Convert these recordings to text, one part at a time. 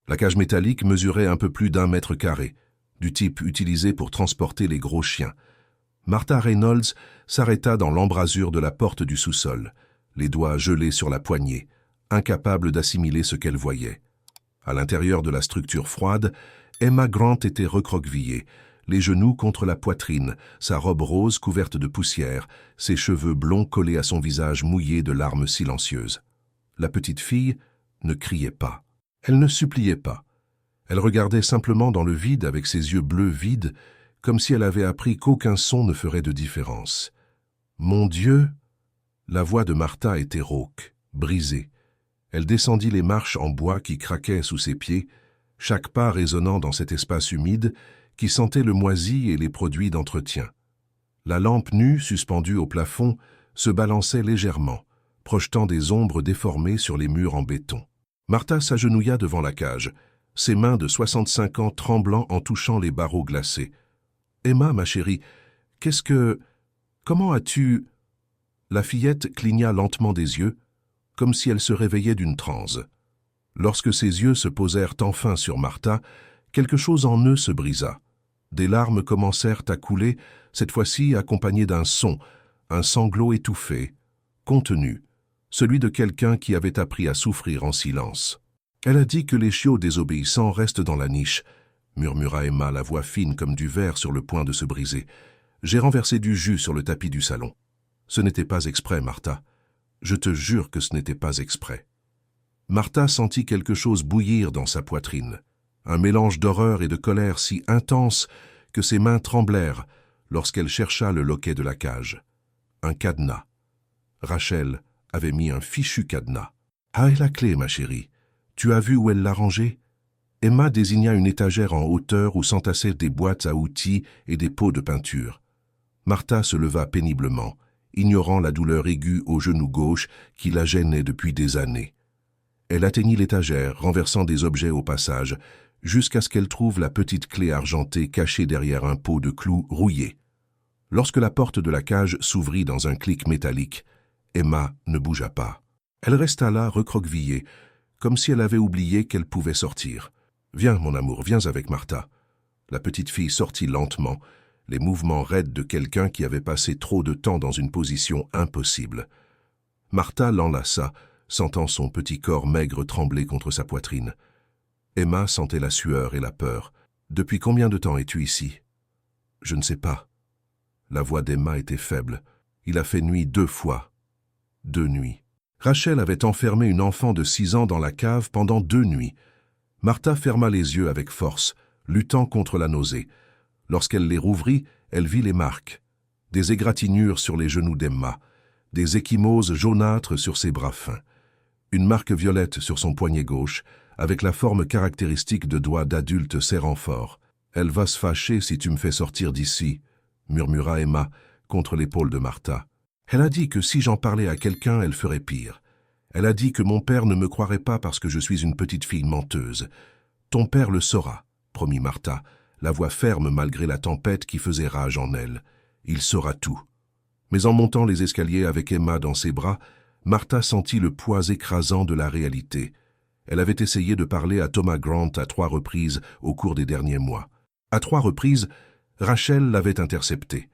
La cage métallique mesurait un peu plus d'1 m², du type utilisé pour transporter les gros chiens. Martha Reynolds s'arrêta dans l'embrasure de la porte du sous-sol, les doigts gelés sur la poignée, incapable d'assimiler ce qu'elle voyait. À l'intérieur de la structure froide, Emma Grant était recroquevillée, les genoux contre la poitrine, sa robe rose couverte de poussière, ses cheveux blonds collés à son visage mouillé de larmes silencieuses. La petite fille ne criait pas. Elle ne suppliait pas. Elle regardait simplement dans le vide avec ses yeux bleus vides, comme si elle avait appris qu'aucun son ne ferait de différence. « Mon Dieu !» La voix de Martha était rauque, brisée. Elle descendit les marches en bois qui craquaient sous ses pieds, chaque pas résonnant dans cet espace humide qui sentait le moisi et les produits d'entretien. La lampe nue, suspendue au plafond, se balançait légèrement, projetant des ombres déformées sur les murs en béton. Martha s'agenouilla devant la cage, ses mains de 65 ans tremblant en touchant les barreaux glacés. « Emma, ma chérie, qu'est-ce que... Comment as-tu... » La fillette cligna lentement des yeux, comme si elle se réveillait d'une transe. Lorsque ses yeux se posèrent enfin sur Martha, quelque chose en eux se brisa. Des larmes commencèrent à couler, cette fois-ci accompagnées d'un son, un sanglot étouffé, contenu, celui de quelqu'un qui avait appris à souffrir en silence. « Elle a dit que les chiots désobéissants restent dans la niche, » murmura Emma, la voix fine comme du verre sur le point de se briser. « J'ai renversé du jus sur le tapis du salon. Ce n'était pas exprès, Martha. Je te jure que ce n'était pas exprès. » Martha sentit quelque chose bouillir dans sa poitrine, un mélange d'horreur et de colère si intense que ses mains tremblèrent lorsqu'elle chercha le loquet de la cage. Un cadenas. Rachel avait mis un fichu cadenas. « Ah, et la clé, ma chérie. Tu as vu où elle l'a rangée ?» Emma désigna une étagère en hauteur où s'entassaient des boîtes à outils et des pots de peinture. Martha se leva péniblement, ignorant la douleur aiguë au genou gauche qui la gênait depuis des années. Elle atteignit l'étagère, renversant des objets au passage, jusqu'à ce qu'elle trouve la petite clé argentée cachée derrière un pot de clous rouillé. Lorsque la porte de la cage s'ouvrit dans un clic métallique, Emma ne bougea pas. Elle resta là, recroquevillée, comme si elle avait oublié qu'elle pouvait sortir. « Viens, mon amour, viens avec Martha. » La petite fille sortit lentement, les mouvements raides de quelqu'un qui avait passé trop de temps dans une position impossible. Martha l'enlaça, sentant son petit corps maigre trembler contre sa poitrine. Emma sentait la sueur et la peur. « Depuis combien de temps es-tu ici ?»« Je ne sais pas. » La voix d'Emma était faible. Il a fait nuit 2 fois. 2 nuits. Rachel avait enfermé une enfant de 6 ans dans la cave pendant 2 nuits. Martha ferma les yeux avec force, luttant contre la nausée. Lorsqu'elle les rouvrit, elle vit les marques. Des égratignures sur les genoux d'Emma, des ecchymoses jaunâtres sur ses bras fins. Une marque violette sur son poignet gauche, avec la forme caractéristique de doigts d'adulte serrant fort. « Elle va se fâcher si tu me fais sortir d'ici », murmura Emma contre l'épaule de Martha. « Elle a dit que si j'en parlais à quelqu'un, elle ferait pire. Elle a dit que mon père ne me croirait pas parce que je suis une petite fille menteuse. Ton père le saura, promit Martha, la voix ferme malgré la tempête qui faisait rage en elle. Il saura tout. » Mais en montant les escaliers avec Emma dans ses bras, Martha sentit le poids écrasant de la réalité. Elle avait essayé de parler à Thomas Grant à 3 reprises au cours des derniers mois. À 3 reprises, Rachel l'avait intercepté.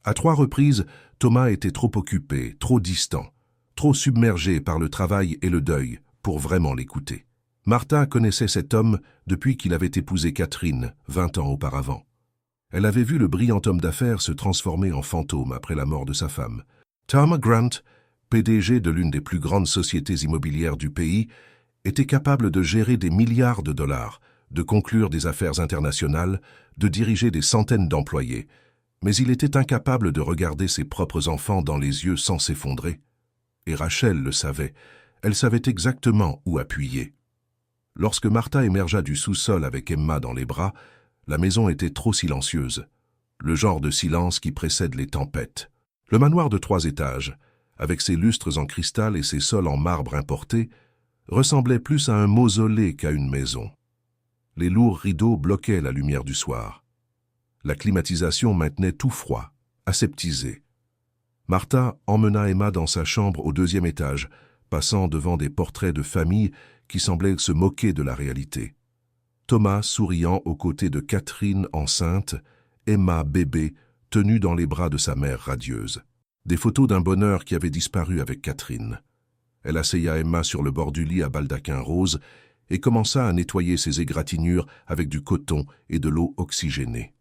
À 3 reprises, Thomas était trop occupé, trop distant, trop submergé par le travail et le deuil pour vraiment l'écouter. Martha connaissait cet homme depuis qu'il avait épousé Catherine, 20 ans auparavant. Elle avait vu le brillant homme d'affaires se transformer en fantôme après la mort de sa femme. Thomas Grant, PDG de l'une des plus grandes sociétés immobilières du pays, était capable de gérer des milliards de dollars, de conclure des affaires internationales, de diriger des centaines d'employés. Mais il était incapable de regarder ses propres enfants dans les yeux sans s'effondrer. Et Rachel le savait. Elle savait exactement où appuyer. Lorsque Martha émergea du sous-sol avec Emma dans les bras, la maison était trop silencieuse. Le genre de silence qui précède les tempêtes. Le manoir de 3 étages, avec ses lustres en cristal et ses sols en marbre importé, ressemblait plus à un mausolée qu'à une maison. Les lourds rideaux bloquaient la lumière du soir. La climatisation maintenait tout froid, aseptisé. Martha emmena Emma dans sa chambre au 2e étage, passant devant des portraits de famille qui semblaient se moquer de la réalité. Thomas souriant aux côtés de Catherine enceinte, Emma bébé, tenue dans les bras de sa mère radieuse. Des photos d'un bonheur qui avait disparu avec Catherine. Elle asseya Emma sur le bord du lit à baldaquin rose et commença à nettoyer ses égratignures avec du coton et de l'eau oxygénée.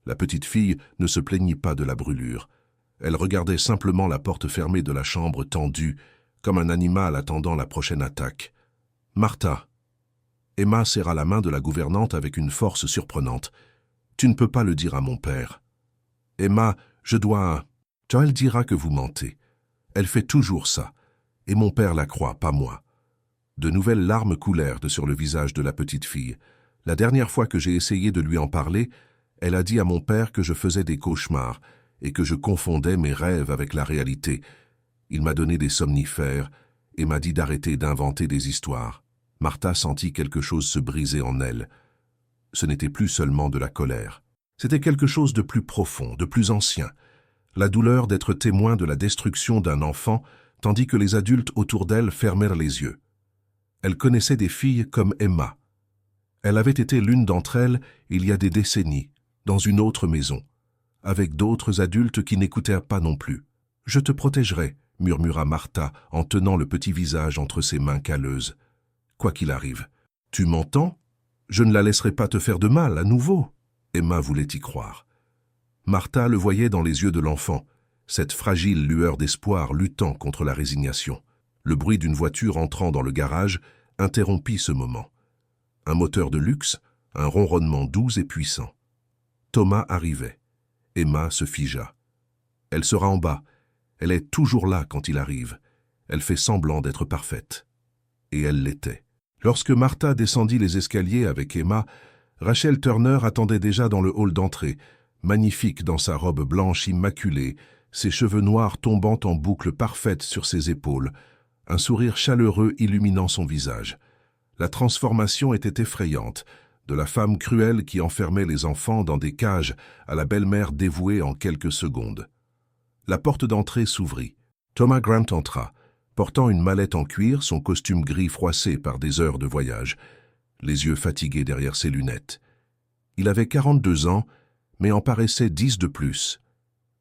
La petite fille ne se plaignit pas de la brûlure. Elle regardait simplement la porte fermée de la chambre tendue, comme un animal attendant la prochaine attaque. « Martha !» Emma serra la main de la gouvernante avec une force surprenante. « Tu ne peux pas le dire à mon père. »« Emma, je dois... » « Elle dira que vous mentez. Elle fait toujours ça. Et mon père la croit, pas moi. » De nouvelles larmes coulèrent sur le visage de la petite fille. La dernière fois que j'ai essayé de lui en parler, elle a dit à mon père que je faisais des cauchemars et que je confondais mes rêves avec la réalité. Il m'a donné des somnifères et m'a dit d'arrêter d'inventer des histoires. Martha sentit quelque chose se briser en elle. Ce n'était plus seulement de la colère. C'était quelque chose de plus profond, de plus ancien. La douleur d'être témoin de la destruction d'un enfant, tandis que les adultes autour d'elle fermèrent les yeux. Elle connaissait des filles comme Emma. Elle avait été l'une d'entre elles il y a des décennies, dans une autre maison, avec d'autres adultes qui n'écoutèrent pas non plus. « Je te protégerai », murmura Martha en tenant le petit visage entre ses mains calleuses. « Quoi qu'il arrive. »« Tu m'entends ? Je ne la laisserai pas te faire de mal, à nouveau. » Emma voulait y croire. Martha le voyait dans les yeux de l'enfant, cette fragile lueur d'espoir luttant contre la résignation. Le bruit d'une voiture entrant dans le garage interrompit ce moment. Un moteur de luxe, un ronronnement doux et puissant. Thomas arrivait. Emma se figea. Elle sera en bas. Elle est toujours là quand il arrive. Elle fait semblant d'être parfaite. Et elle l'était. Lorsque Martha descendit les escaliers avec Emma, Rachel Turner attendait déjà dans le hall d'entrée, magnifique dans sa robe blanche immaculée, ses cheveux noirs tombant en boucles parfaites sur ses épaules, un sourire chaleureux illuminant son visage. La transformation était effrayante, de la femme cruelle qui enfermait les enfants dans des cages à la belle-mère dévouée en quelques secondes. La porte d'entrée s'ouvrit. Thomas Grant entra, portant une mallette en cuir, son costume gris froissé par des heures de voyage, les yeux fatigués derrière ses lunettes. Il avait 42 ans, mais en paraissait 10 de plus.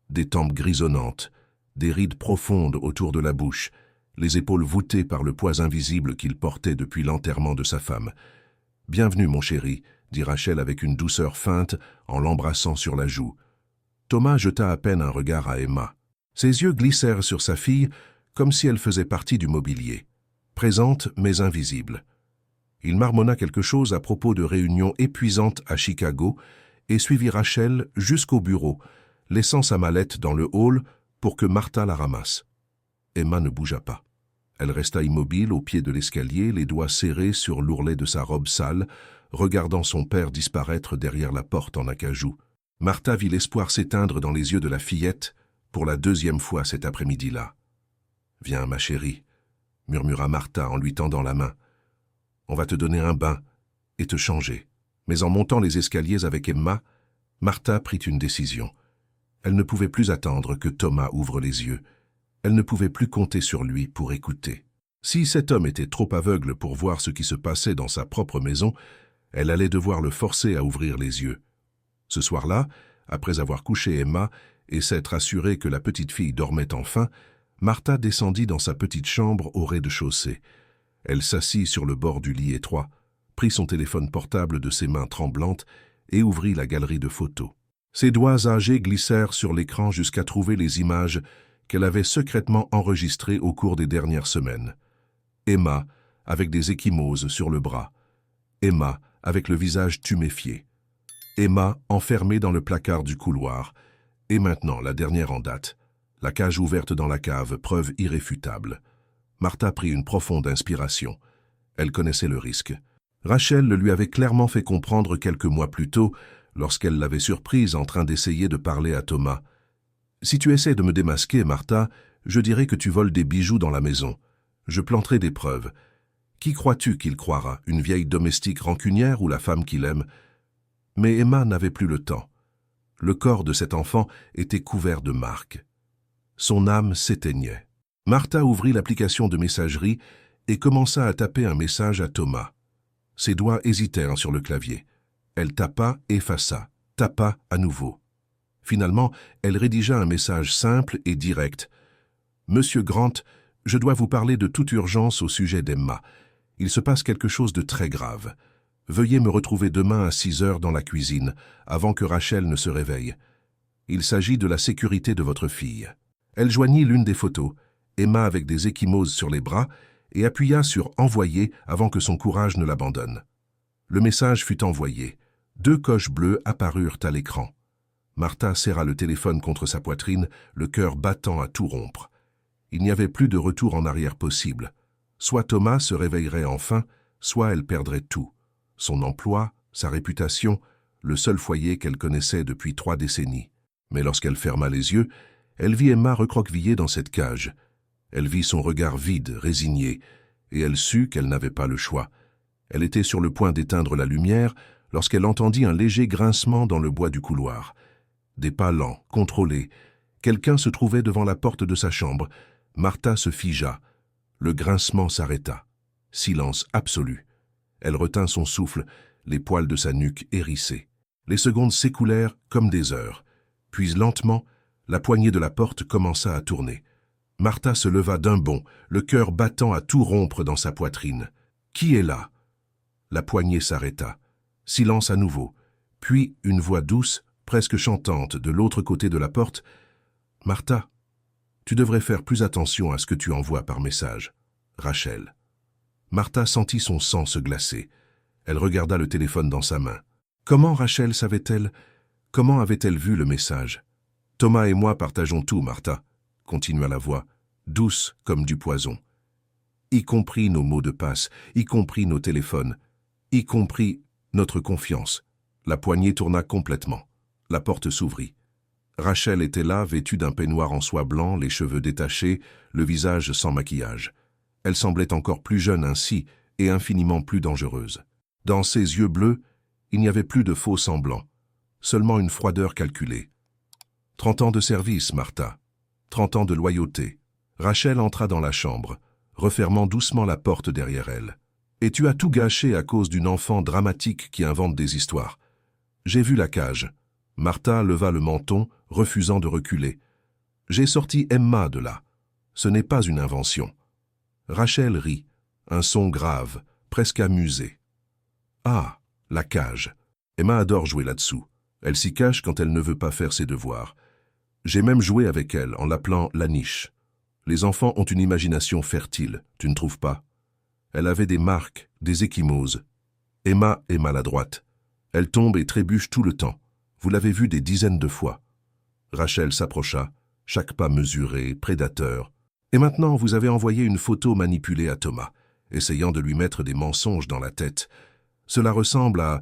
Des tempes grisonnantes, des rides profondes autour de la bouche, les épaules voûtées par le poids invisible qu'il portait depuis l'enterrement de sa femme. « Bienvenue, mon chéri », dit Rachel avec une douceur feinte en l'embrassant sur la joue. Thomas jeta à peine un regard à Emma. Ses yeux glissèrent sur sa fille comme si elle faisait partie du mobilier, présente mais invisible. Il marmonna quelque chose à propos de réunions épuisantes à Chicago et suivit Rachel jusqu'au bureau, laissant sa mallette dans le hall pour que Martha la ramasse. Emma ne bougea pas. Elle resta immobile au pied de l'escalier, les doigts serrés sur l'ourlet de sa robe sale, regardant son père disparaître derrière la porte en acajou. Martha vit l'espoir s'éteindre dans les yeux de la fillette pour la deuxième fois cet après-midi-là. « Viens, ma chérie », murmura Martha en lui tendant la main. « On va te donner un bain et te changer. » Mais en montant les escaliers avec Emma, Martha prit une décision. Elle ne pouvait plus attendre que Thomas ouvre les yeux. Elle ne pouvait plus compter sur lui pour écouter. Si cet homme était trop aveugle pour voir ce qui se passait dans sa propre maison, elle allait devoir le forcer à ouvrir les yeux. Ce soir-là, après avoir couché Emma et s'être assurée que la petite fille dormait enfin, Martha descendit dans sa petite chambre au rez-de-chaussée. Elle s'assit sur le bord du lit étroit, prit son téléphone portable de ses mains tremblantes et ouvrit la galerie de photos. Ses doigts âgés glissèrent sur l'écran jusqu'à trouver les images qu'elle avait secrètement enregistrées au cours des dernières semaines. Emma, avec des ecchymoses sur le bras. Emma, avec le visage tuméfié. Emma, enfermée dans le placard du couloir. Et maintenant, la dernière en date. La cage ouverte dans la cave, preuve irréfutable. Martha prit une profonde inspiration. Elle connaissait le risque. Rachel le lui avait clairement fait comprendre quelques mois plus tôt, lorsqu'elle l'avait surprise en train d'essayer de parler à Thomas. « Si tu essaies de me démasquer, Martha, je dirai que tu voles des bijoux dans la maison. Je planterai des preuves. Qui crois-tu qu'il croira, une vieille domestique rancunière ou la femme qu'il aime ?» Mais Emma n'avait plus le temps. Le corps de cet enfant était couvert de marques. Son âme s'éteignait. Martha ouvrit l'application de messagerie et commença à taper un message à Thomas. Ses doigts hésitèrent sur le clavier. Elle tapa, effaça, tapa à nouveau. Finalement, elle rédigea un message simple et direct. « Monsieur Grant, je dois vous parler de toute urgence au sujet d'Emma. Il se passe quelque chose de très grave. Veuillez me retrouver demain à 6 heures dans la cuisine, avant que Rachel ne se réveille. Il s'agit de la sécurité de votre fille. » Elle joignit l'une des photos, Emma avec des ecchymoses sur les bras, et appuya sur « Envoyer » avant que son courage ne l'abandonne. Le message fut envoyé. 2 coches bleues apparurent à l'écran. Martha serra le téléphone contre sa poitrine, le cœur battant à tout rompre. Il n'y avait plus de retour en arrière possible. Soit Thomas se réveillerait enfin, soit elle perdrait tout. Son emploi, sa réputation, le seul foyer qu'elle connaissait depuis 3 décennies. Mais lorsqu'elle ferma les yeux, elle vit Emma recroquevillée dans cette cage. Elle vit son regard vide, résigné, et elle sut qu'elle n'avait pas le choix. Elle était sur le point d'éteindre la lumière lorsqu'elle entendit un léger grincement dans le bois du couloir. Des pas lents, contrôlés. Quelqu'un se trouvait devant la porte de sa chambre. Martha se figea. Le grincement s'arrêta. Silence absolu. Elle retint son souffle, les poils de sa nuque hérissés. Les secondes s'écoulèrent comme des heures. Puis lentement, la poignée de la porte commença à tourner. Martha se leva d'un bond, le cœur battant à tout rompre dans sa poitrine. « Qui est là ?» La poignée s'arrêta. Silence à nouveau. Puis une voix douce, presque chantante, de l'autre côté de la porte. « Martha, tu devrais faire plus attention à ce que tu envoies par message. Rachel. » Martha sentit son sang se glacer. Elle regarda le téléphone dans sa main. Comment Rachel savait-elle? Comment avait-elle vu le message? « Thomas et moi partageons tout, Martha, » continua la voix, douce comme du poison. Y compris nos mots de passe, y compris nos téléphones, y compris notre confiance. La poignée tourna complètement. La porte s'ouvrit. Rachel était là, vêtue d'un peignoir en soie blanc, les cheveux détachés, le visage sans maquillage. Elle semblait encore plus jeune ainsi et infiniment plus dangereuse. Dans ses yeux bleus, il n'y avait plus de faux semblants, seulement une froideur calculée. 30 ans de service, Martha. 30 ans de loyauté. Rachel entra dans la chambre, refermant doucement la porte derrière elle. Et tu as tout gâché à cause d'une enfant dramatique qui invente des histoires. J'ai vu la cage. Martha leva le menton, refusant de reculer. J'ai sorti Emma de là. Ce n'est pas une invention. Rachel rit, un son grave, presque amusé. Ah, la cage. Emma adore jouer là-dessous. Elle s'y cache quand elle ne veut pas faire ses devoirs. J'ai même joué avec elle en l'appelant la niche. Les enfants ont une imagination fertile, tu ne trouves pas? Elle avait des marques, des ecchymoses. Emma est maladroite. Elle tombe et trébuche tout le temps. Vous l'avez vue des dizaines de fois. Rachel s'approcha, chaque pas mesuré, prédateur. Et maintenant, vous avez envoyé une photo manipulée à Thomas, essayant de lui mettre des mensonges dans la tête. Cela ressemble à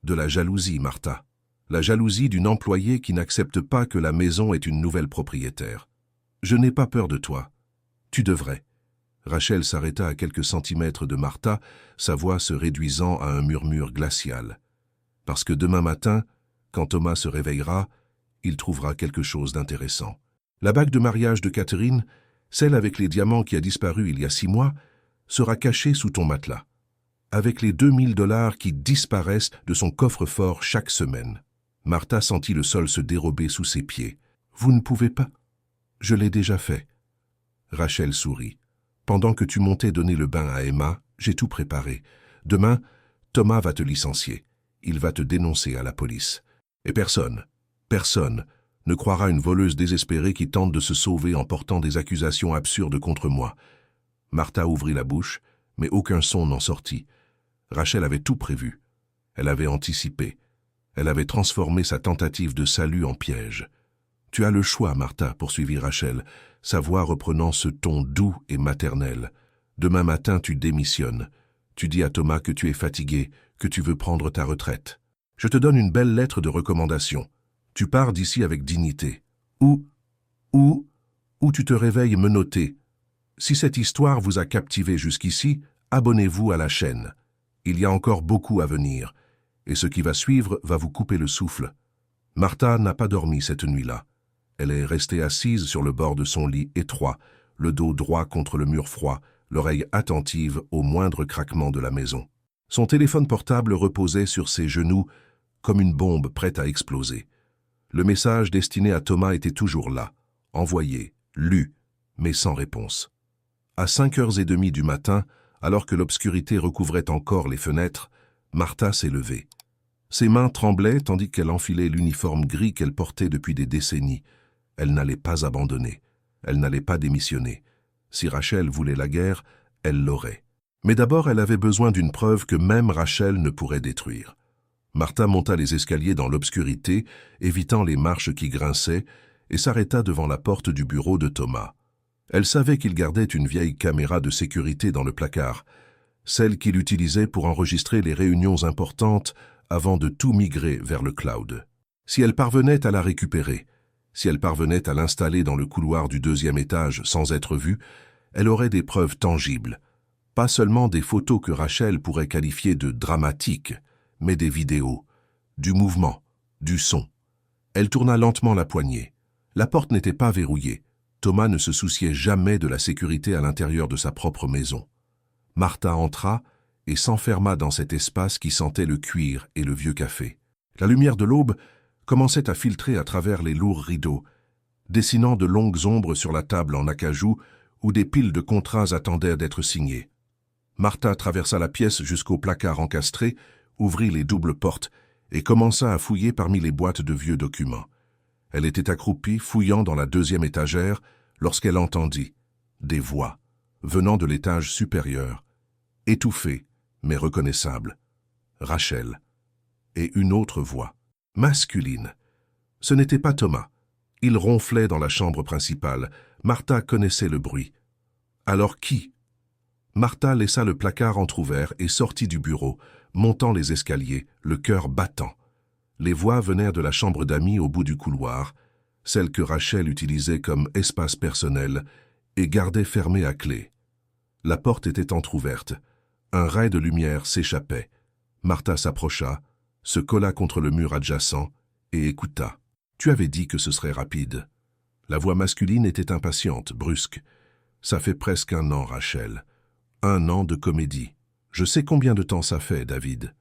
de la jalousie, Martha. La jalousie d'une employée qui n'accepte pas que la maison est une nouvelle propriétaire. Je n'ai pas peur de toi. Tu devrais. Rachel s'arrêta à quelques centimètres de Martha, sa voix se réduisant à un murmure glacial. Parce que demain matin, quand Thomas se réveillera, il trouvera quelque chose d'intéressant. La bague de mariage de Catherine, celle avec les diamants qui a disparu il y a 6 mois, sera cachée sous ton matelas, avec les 2000 $ qui disparaissent de son coffre-fort chaque semaine. Martha sentit le sol se dérober sous ses pieds. « Vous ne pouvez pas. Je l'ai déjà fait. » Rachel sourit. « Pendant que tu montais donner le bain à Emma, j'ai tout préparé. Demain, Thomas va te licencier. Il va te dénoncer à la police. Et personne ne croira une voleuse désespérée qui tente de se sauver en portant des accusations absurdes contre moi. » Martha ouvrit la bouche, mais aucun son n'en sortit. Rachel avait tout prévu. Elle avait anticipé. Elle avait transformé sa tentative de salut en piège. « Tu as le choix, Martha, » poursuivit Rachel, sa voix reprenant ce ton doux et maternel. « Demain matin, tu démissionnes. Tu dis à Thomas que tu es fatigué, que tu veux prendre ta retraite. Je te donne une belle lettre de recommandation. Tu pars d'ici avec dignité. Ou tu te réveilles menotté. Si cette histoire vous a captivé jusqu'ici, abonnez-vous à la chaîne. Il y a encore beaucoup à venir. Et ce qui va suivre va vous couper le souffle. » Martha n'a pas dormi cette nuit-là. Elle est restée assise sur le bord de son lit étroit, le dos droit contre le mur froid, l'oreille attentive au moindre craquement de la maison. Son téléphone portable reposait sur ses genoux comme une bombe prête à exploser. Le message destiné à Thomas était toujours là, envoyé, lu, mais sans réponse. À 5h30 du matin, alors que l'obscurité recouvrait encore les fenêtres, Martha s'est levée. Ses mains tremblaient tandis qu'elle enfilait l'uniforme gris qu'elle portait depuis des décennies. Elle n'allait pas abandonner. Elle n'allait pas démissionner. Si Rachel voulait la guerre, elle l'aurait. Mais d'abord, elle avait besoin d'une preuve que même Rachel ne pourrait détruire. Martha monta les escaliers dans l'obscurité, évitant les marches qui grinçaient, et s'arrêta devant la porte du bureau de Thomas. Elle savait qu'il gardait une vieille caméra de sécurité dans le placard, celle qu'il utilisait pour enregistrer les réunions importantes avant de tout migrer vers le cloud. Si elle parvenait à la récupérer, si elle parvenait à l'installer dans le couloir du 2e étage sans être vue, elle aurait des preuves tangibles. Pas seulement des photos que Rachel pourrait qualifier de dramatiques, mais des vidéos, du mouvement, du son. Elle tourna lentement la poignée. La porte n'était pas verrouillée. Thomas ne se souciait jamais de la sécurité à l'intérieur de sa propre maison. Martha entra et s'enferma dans cet espace qui sentait le cuir et le vieux café. La lumière de l'aube commençait à filtrer à travers les lourds rideaux, dessinant de longues ombres sur la table en acajou où des piles de contrats attendaient d'être signés. Martha traversa la pièce jusqu'au placard encastré, ouvrit les doubles portes et commença à fouiller parmi les boîtes de vieux documents. Elle était accroupie, fouillant dans la 2e étagère, lorsqu'elle entendit des voix venant de l'étage supérieur, étouffées mais reconnaissables. Rachel. Et une autre voix, masculine. Ce n'était pas Thomas. Il ronflait dans la chambre principale. Martha connaissait le bruit. Alors qui? Martha laissa le placard entrouvert et sortit du bureau, montant les escaliers, le cœur battant. Les voix venaient de la chambre d'amis au bout du couloir, celle que Rachel utilisait comme espace personnel et gardait fermée à clé. La porte était entrouverte. Un ray de lumière s'échappait. Martha s'approcha, se colla contre le mur adjacent et écouta. « Tu avais dit que ce serait rapide. » La voix masculine était impatiente, brusque. « Ça fait presque 1 an, Rachel. 1 an de comédie. Je sais combien de temps ça fait, David. »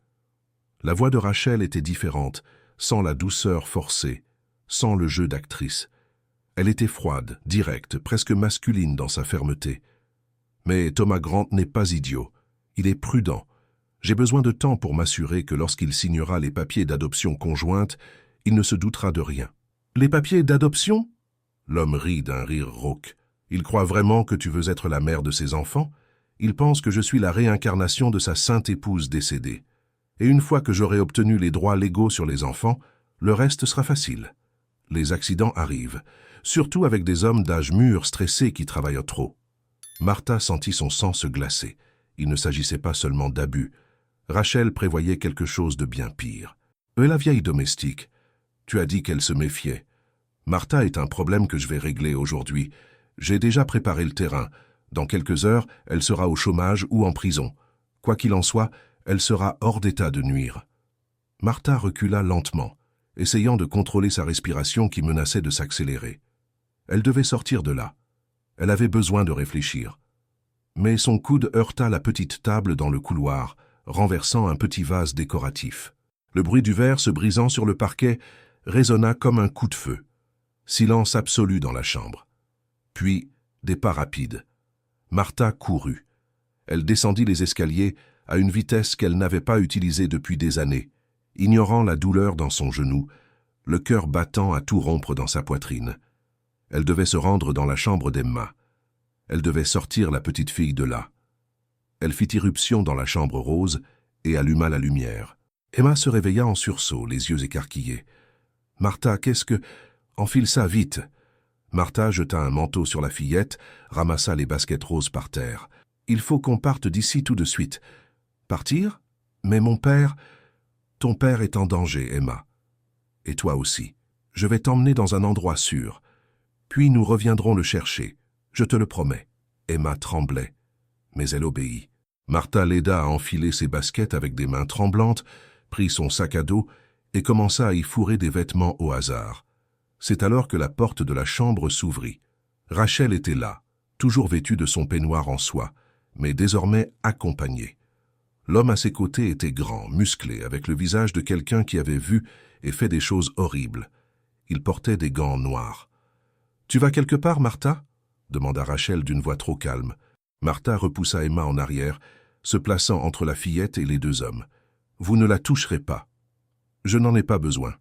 La voix de Rachel était différente, sans la douceur forcée, sans le jeu d'actrice. Elle était froide, directe, presque masculine dans sa fermeté. Mais Thomas Grant n'est pas idiot. Il est prudent. J'ai besoin de temps pour m'assurer que lorsqu'il signera les papiers d'adoption conjointe, il ne se doutera de rien. « Les papiers d'adoption ?» L'homme rit d'un rire rauque. « Il croit vraiment que tu veux être la mère de ses enfants? Il pense que je suis la réincarnation de sa sainte épouse décédée. Et une fois que j'aurai obtenu les droits légaux sur les enfants, le reste sera facile. Les accidents arrivent, surtout avec des hommes d'âge mûr stressés qui travaillent trop. » Martha sentit son sang se glacer. Il ne s'agissait pas seulement d'abus. Rachel prévoyait quelque chose de bien pire. « Et la vieille domestique? Tu as dit qu'elle se méfiait. Martha est un problème que je vais régler aujourd'hui. J'ai déjà préparé le terrain. Dans quelques heures, elle sera au chômage ou en prison. Quoi qu'il en soit, elle sera hors d'état de nuire. » Martha recula lentement, essayant de contrôler sa respiration qui menaçait de s'accélérer. Elle devait sortir de là. Elle avait besoin de réfléchir. Mais son coude heurta la petite table dans le couloir, renversant un petit vase décoratif. Le bruit du verre se brisant sur le parquet résonna comme un coup de feu. Silence absolu dans la chambre. Puis, des pas rapides. Martha courut. Elle descendit les escaliers à une vitesse qu'elle n'avait pas utilisée depuis des années, ignorant la douleur dans son genou, le cœur battant à tout rompre dans sa poitrine. Elle devait se rendre dans la chambre d'Emma. Elle devait sortir la petite fille de là. Elle fit irruption dans la chambre rose et alluma la lumière. Emma se réveilla en sursaut, les yeux écarquillés. « Martha, qu'est-ce que... Enfile ça, vite !» Martha jeta un manteau sur la fillette, ramassa les baskets roses par terre. « Il faut qu'on parte d'ici tout de suite. »« Partir? Mais mon père... »« Ton père est en danger, Emma. Et toi aussi. Je vais t'emmener dans un endroit sûr. Puis nous reviendrons le chercher. Je te le promets. » Emma tremblait, mais elle obéit. Martha l'aida à enfiler ses baskets avec des mains tremblantes, prit son sac à dos et commença à y fourrer des vêtements au hasard. C'est alors que la porte de la chambre s'ouvrit. Rachel était là, toujours vêtue de son peignoir en soie, mais désormais accompagnée. L'homme à ses côtés était grand, musclé, avec le visage de quelqu'un qui avait vu et fait des choses horribles. Il portait des gants noirs. « Tu vas quelque part, Martha ?» demanda Rachel d'une voix trop calme. Martha repoussa Emma en arrière, se plaçant entre la fillette et les deux hommes. « Vous ne la toucherez pas. »« Je n'en ai pas besoin. »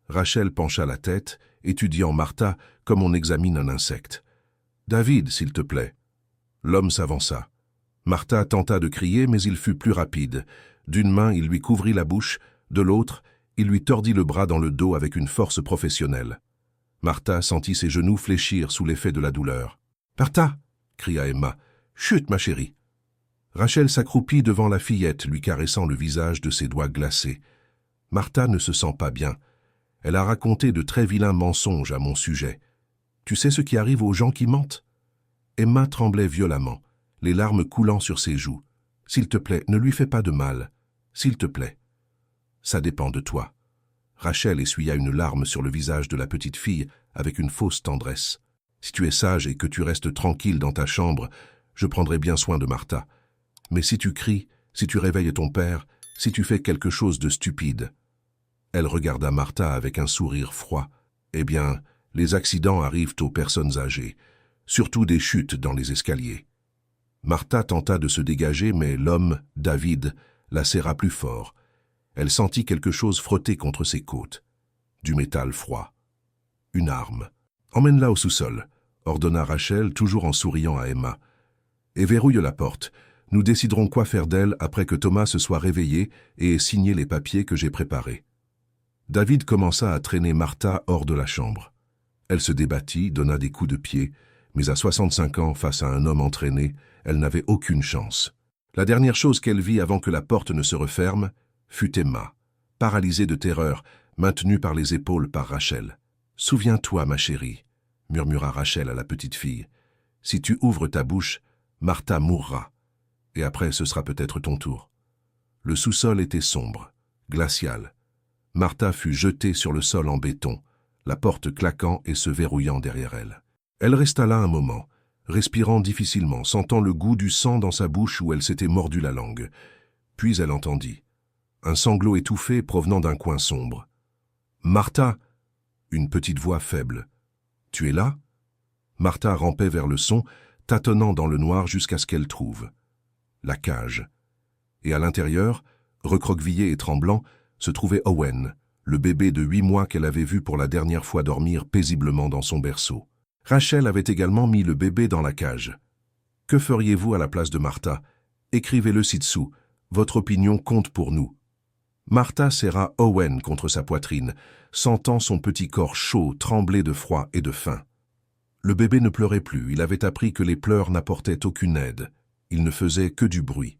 Rachel pencha la tête, étudiant Martha comme on examine un insecte. « David, s'il te plaît. » L'homme s'avança. Martha tenta de crier, mais il fut plus rapide. D'une main, il lui couvrit la bouche, de l'autre, il lui tordit le bras dans le dos avec une force professionnelle. Martha sentit ses genoux fléchir sous l'effet de la douleur. « Martha !» cria Emma. « Chut, ma chérie !» Rachel s'accroupit devant la fillette, lui caressant le visage de ses doigts glacés. Martha ne se sent pas bien. Elle a raconté de très vilains mensonges à mon sujet. Tu sais ce qui arrive aux gens qui mentent? Emma tremblait violemment, les larmes coulant sur ses joues. S'il te plaît, ne lui fais pas de mal. S'il te plaît. Ça dépend de toi. Rachel essuya une larme sur le visage de la petite fille avec une fausse tendresse. Si tu es sage et que tu restes tranquille dans ta chambre, je prendrai bien soin de Martha. Mais si tu cries, si tu réveilles ton père, si tu fais quelque chose de stupide. Elle regarda Martha avec un sourire froid. Eh bien, les accidents arrivent aux personnes âgées, surtout des chutes dans les escaliers. Martha tenta de se dégager, mais l'homme, David, la serra plus fort. Elle sentit quelque chose frotter contre ses côtes. Du métal froid. Une arme. « Emmène-la au sous-sol », ordonna Rachel, toujours en souriant à Emma. « Et verrouille la porte. Nous déciderons quoi faire d'elle après que Thomas se soit réveillé et ait signé les papiers que j'ai préparés. » David commença à traîner Martha hors de la chambre. Elle se débattit, donna des coups de pied, mais à 65 ans, face à un homme entraîné, elle n'avait aucune chance. La dernière chose qu'elle vit avant que la porte ne se referme fut Emma, paralysée de terreur, maintenue par les épaules par Rachel. « Souviens-toi, ma chérie, » murmura Rachel à la petite fille. « Si tu ouvres ta bouche, Martha mourra. Et après, ce sera peut-être ton tour. » Le sous-sol était sombre, glacial. Martha fut jetée sur le sol en béton, la porte claquant et se verrouillant derrière elle. Elle resta là un moment, respirant difficilement, sentant le goût du sang dans sa bouche où elle s'était mordu la langue. Puis elle entendit un sanglot étouffé provenant d'un coin sombre. « Martha !» Une petite voix faible. « Tu es là ?» Martha rampait vers le son, tâtonnant dans le noir jusqu'à ce qu'elle trouve la cage. Et à l'intérieur, recroquevillé et tremblant, se trouvait Owen, le bébé de 8 mois qu'elle avait vu pour la dernière fois dormir paisiblement dans son berceau. Rachel avait également mis le bébé dans la cage. « Que feriez-vous à la place de Martha? Écrivez-le ci-dessous. Votre opinion compte pour nous. » Martha serra Owen contre sa poitrine, sentant son petit corps chaud trembler de froid et de faim. Le bébé ne pleurait plus, il avait appris que les pleurs n'apportaient aucune aide. Il ne faisait que du bruit.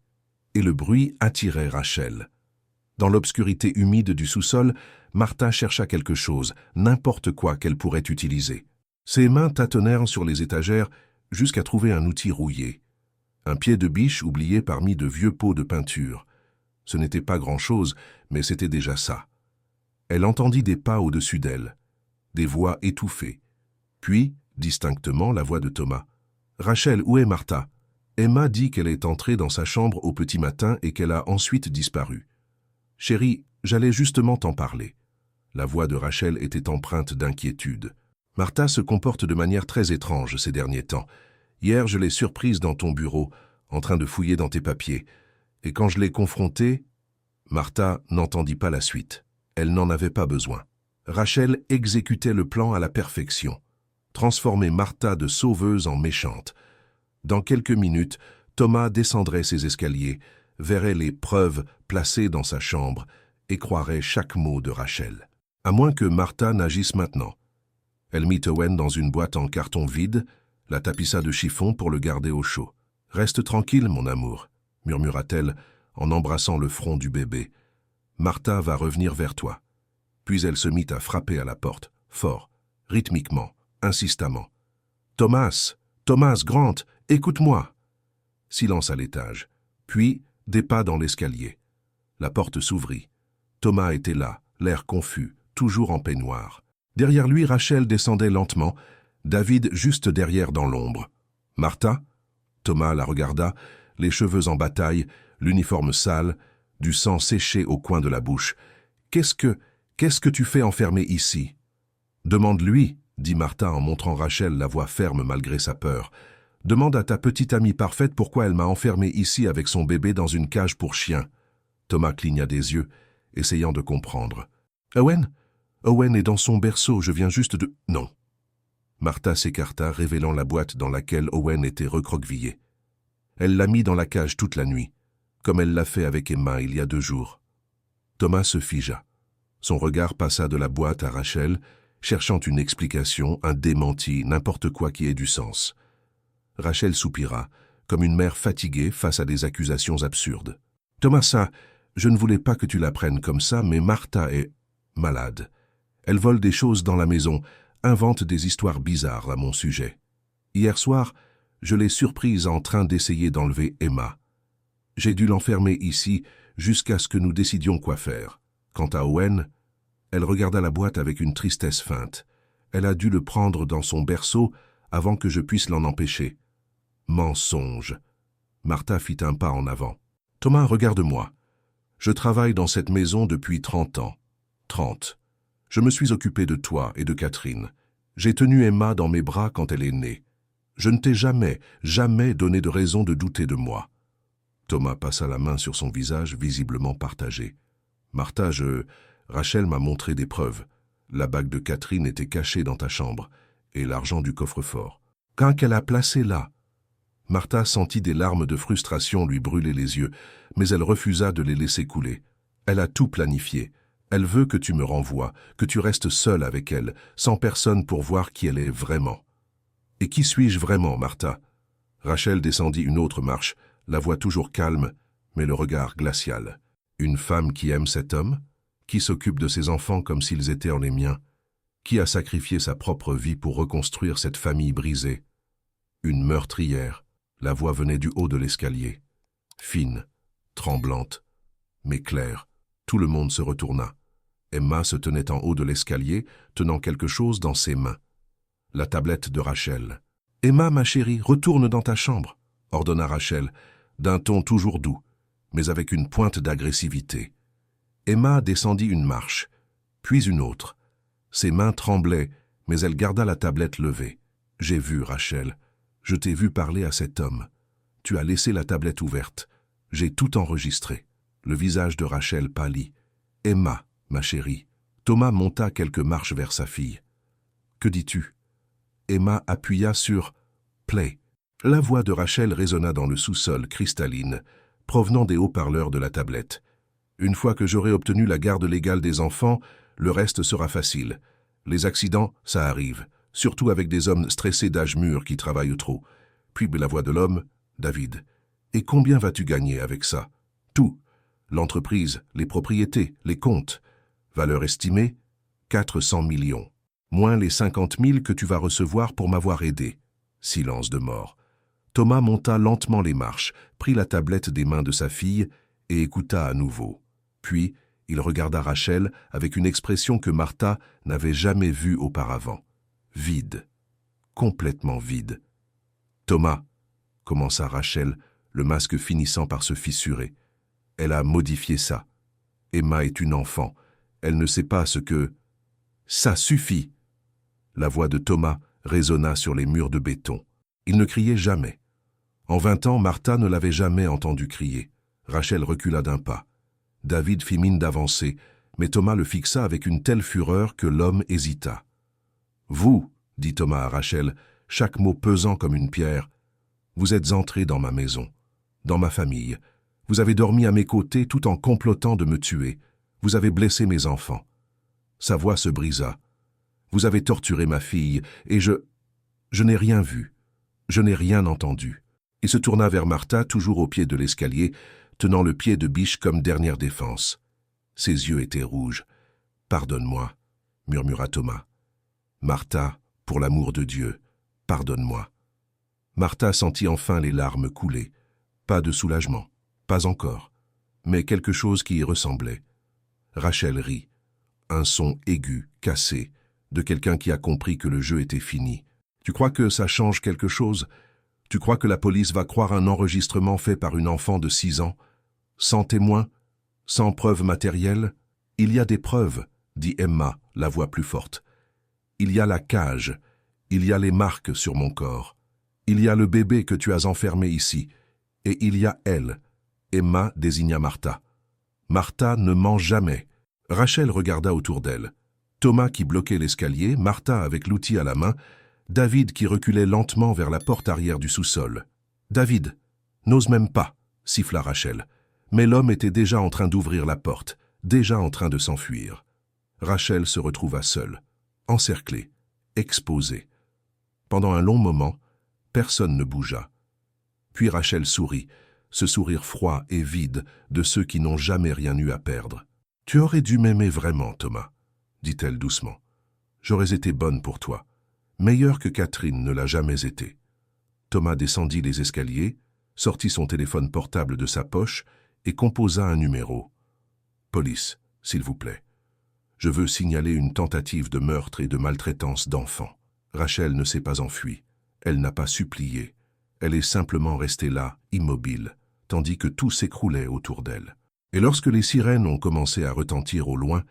Et le bruit attirait Rachel. Dans l'obscurité humide du sous-sol, Martha chercha quelque chose, n'importe quoi qu'elle pourrait utiliser. Ses mains tâtonnèrent sur les étagères jusqu'à trouver un outil rouillé. Un pied de biche oublié parmi de vieux pots de peinture. Ce n'était pas grand-chose, mais c'était déjà ça. Elle entendit des pas au-dessus d'elle, des voix étouffées. Puis, distinctement, la voix de Thomas. « Rachel, où est Martha ?» Emma dit qu'elle est entrée dans sa chambre au petit matin et qu'elle a ensuite disparu. « Chérie, j'allais justement t'en parler. » La voix de Rachel était empreinte d'inquiétude. « Martha se comporte de manière très étrange ces derniers temps. Hier, je l'ai surprise dans ton bureau, en train de fouiller dans tes papiers. Et quand je l'ai confrontée, Martha n'entendit pas la suite. Elle n'en avait pas besoin. Rachel exécutait le plan à la perfection. Transformer Martha de sauveuse en méchante. Dans quelques minutes, Thomas descendrait ses escaliers, verrait les preuves placées dans sa chambre et croirait chaque mot de Rachel. À moins que Martha n'agisse maintenant. Elle mit Owen dans une boîte en carton vide, la tapissa de chiffon pour le garder au chaud. « Reste tranquille, mon amour », murmura-t-elle en embrassant le front du bébé. « Martha va revenir vers toi. » Puis elle se mit à frapper à la porte, fort, rythmiquement, insistamment. « Thomas, Thomas Grant, écoute-moi !» Silence à l'étage. Puis, des pas dans l'escalier. La porte s'ouvrit. Thomas était là, l'air confus, toujours en peignoir. Derrière lui, Rachel descendait lentement, David juste derrière dans l'ombre. « Martha ?» Thomas la regarda, les cheveux en bataille, l'uniforme sale, du sang séché au coin de la bouche. « Qu'est-ce que tu fais enfermé ici ?» « Demande-lui, » dit Martha en montrant Rachel la voix ferme malgré sa peur. « Demande à ta petite amie parfaite pourquoi elle m'a enfermé ici avec son bébé dans une cage pour chien. » Thomas cligna des yeux, essayant de comprendre. « Owen ? Owen est dans son berceau, je viens juste de... » « Non. » Martha s'écarta, révélant la boîte dans laquelle Owen était recroquevillé. Elle l'a mis dans la cage toute la nuit, comme elle l'a fait avec Emma il y a 2 jours. Thomas se figea. Son regard passa de la boîte à Rachel, cherchant une explication, un démenti, n'importe quoi qui ait du sens. Rachel soupira, comme une mère fatiguée face à des accusations absurdes. « Thomas, ça, je ne voulais pas que tu l'apprennes comme ça, mais Martha est malade. Elle vole des choses dans la maison, invente des histoires bizarres à mon sujet. Hier soir, je l'ai surprise en train d'essayer d'enlever Emma. J'ai dû l'enfermer ici jusqu'à ce que nous décidions quoi faire. Quant à Owen, elle regarda la boîte avec une tristesse feinte. Elle a dû le prendre dans son berceau avant que je puisse l'en empêcher. Mensonge. » Martha fit un pas en avant. « Thomas, regarde-moi. Je travaille dans cette maison depuis 30 ans. 30. Je me suis occupé de toi et de Catherine. J'ai tenu Emma dans mes bras quand elle est née. Je ne t'ai jamais donné de raison de douter de moi. » Thomas passa la main sur son visage, visiblement partagé. « Martha, Rachel m'a montré des preuves. La bague de Catherine était cachée dans ta chambre, et l'argent du coffre-fort. Quand qu'elle a placé là ?» Martha sentit des larmes de frustration lui brûler les yeux, mais elle refusa de les laisser couler. Elle a tout planifié. Elle veut que tu me renvoies, que tu restes seul avec elle, sans personne pour voir qui elle est vraiment. « Et qui suis-je vraiment, Martha ?» Rachel descendit une autre marche, la voix toujours calme, mais le regard glacial. « Une femme qui aime cet homme ? Qui s'occupe de ses enfants comme s'ils étaient en les miens ? Qui a sacrifié sa propre vie pour reconstruire cette famille brisée ? Une meurtrière. » La voix venait du haut de l'escalier. Fine, tremblante, mais claire. Tout le monde se retourna. Emma se tenait en haut de l'escalier, tenant quelque chose dans ses mains. La tablette de Rachel. « Emma, ma chérie, retourne dans ta chambre », ordonna Rachel, d'un ton toujours doux, mais avec une pointe d'agressivité. Emma descendit une marche, puis une autre. Ses mains tremblaient, mais elle garda la tablette levée. « J'ai vu, Rachel. Je t'ai vu parler à cet homme. Tu as laissé la tablette ouverte. J'ai tout enregistré. » Le visage de Rachel pâlit. « Emma, ma chérie. » Thomas monta quelques marches vers sa fille. « Que dis-tu » Emma appuya sur « Play ». La voix de Rachel résonna dans le sous-sol cristalline, provenant des haut-parleurs de la tablette. « Une fois que j'aurai obtenu la garde légale des enfants, le reste sera facile. Les accidents, ça arrive. Surtout avec des hommes stressés d'âge mûr qui travaillent trop. » Puis la voix de l'homme, « David, et combien vas-tu gagner avec ça ? Tout. L'entreprise, les propriétés, les comptes. Valeur estimée, 400 millions. Moins les 50 000 que tu vas recevoir pour m'avoir aidé. » Silence de mort. Thomas monta lentement les marches, prit la tablette des mains de sa fille et écouta à nouveau. Puis, il regarda Rachel avec une expression que Martha n'avait jamais vue auparavant. Vide. Complètement vide. « Thomas, » commença Rachel, le masque finissant par se fissurer. « Elle a modifié ça. Emma est une enfant. Elle ne sait pas ce que... »« Ça suffit !» La voix de Thomas résonna sur les murs de béton. Il ne criait jamais. En 20 ans, Martha ne l'avait jamais entendu crier. Rachel recula d'un pas. David fit mine d'avancer, mais Thomas le fixa avec une telle fureur que l'homme hésita. « Vous, » dit Thomas à Rachel, chaque mot pesant comme une pierre, « vous êtes entrés dans ma maison, dans ma famille. Vous avez dormi à mes côtés tout en complotant de me tuer. Vous avez blessé mes enfants. » Sa voix se brisa. « Vous avez torturé ma fille, et je n'ai rien vu. Je n'ai rien entendu. » Il se tourna vers Martha, toujours au pied de l'escalier, tenant le pied de biche comme dernière défense. Ses yeux étaient rouges. « Pardonne-moi, » murmura Thomas. « Martha, pour l'amour de Dieu, pardonne-moi. » Martha sentit enfin les larmes couler. Pas de soulagement, pas encore, mais quelque chose qui y ressemblait. Rachel rit. Un son aigu, cassé, de quelqu'un qui a compris que le jeu était fini. « Tu crois que ça change quelque chose ? Tu crois que la police va croire un enregistrement fait par une enfant de 6 ans ? Sans témoin? Sans preuve matérielle? Il y a des preuves, dit Emma, la voix plus forte. Il y a la cage, il y a les marques sur mon corps, il y a le bébé que tu as enfermé ici, et il y a elle. Emma désigna Martha. Martha ne ment jamais. Rachel regarda autour d'elle. Thomas qui bloquait l'escalier, Martha avec l'outil à la main, David qui reculait lentement vers la porte arrière du sous-sol. « David, n'ose même pas !» siffla Rachel. Mais l'homme était déjà en train d'ouvrir la porte, déjà en train de s'enfuir. Rachel se retrouva seule, encerclée, exposée. Pendant un long moment, personne ne bougea. Puis Rachel sourit, ce sourire froid et vide de ceux qui n'ont jamais rien eu à perdre. « Tu aurais dû m'aimer vraiment, Thomas, » dit-elle doucement. « J'aurais été bonne pour toi, meilleure que Catherine ne l'a jamais été. » Thomas descendit les escaliers, sortit son téléphone portable de sa poche et composa un numéro. « Police, s'il vous plaît. Je veux signaler une tentative de meurtre et de maltraitance d'enfants. » Rachel ne s'est pas enfuie. Elle n'a pas supplié. Elle est simplement restée là, immobile, tandis que tout s'écroulait autour d'elle. Et lorsque les sirènes ont commencé à retentir au loin,